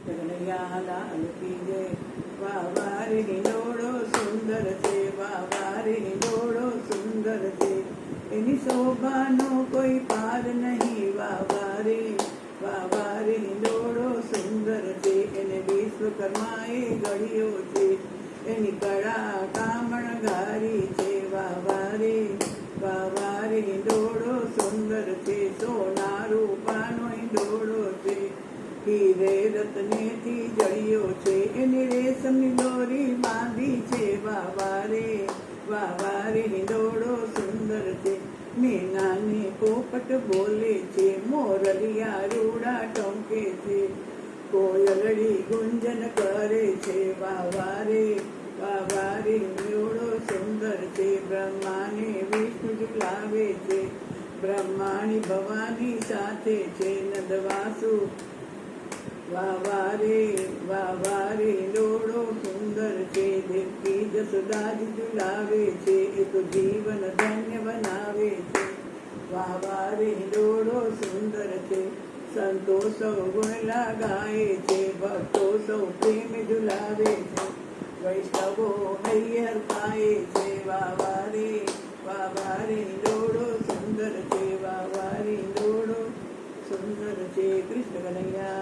કનૈયા લાલ કી જય. વાહ વાહ રે હિંડોળો સુંદર છે, વાહ વાહ રે હિંડોળો સુંદર છે, એની શોભાનો કોઈ પાર નહીં. વાહ વાહ રે હિંડોળો સુંદર છે, એને વિશ્વકર્માએ ઘડ્યો છે, એની કળા કામણગારી છે. વાહ વાહ રે હિંડોળો સુંદર છે, સોના રૂપાનો હિંડોળો છે, હીરે રત્નેથી જડિયો છે, એની રેશમની દોરી બાંધી છે. વાહ વાહ રે હિંડોળો સુંદર છે, મેનાની પોપટ બોલે છે, મોરલિયા રૂડા ટોંકે છે, કોયલડી ગુંજન કરે છે. વાહ વાહ રે હિંડોળો સુંદર છે, બ્રહ્માને વિષ્ણુ ઝુલાવે છે, બ્રહ્માણી ભવાની સાથે છે, નંદવાસુ. વાહ વાહ રે હિંડોળો સુંદર છે, દેવકી જસોદાજી ઝુલાવે છે, એ તો જીવન ધન્ય બનાવે છે. વાહ રે હિંડોળો સુંદર છે, સંતો સૌ ગુણલા ગાય છે, ભક્તો સૌ પ્રેમ ઝુલાવે છે, વૈષ્ણવો હૈયર ખાય છે. વાહ રે હિંડોળો સુંદર છે, વાહ રે હિંડોળો સુંદર છે. કૃષ્ણ કનૈયા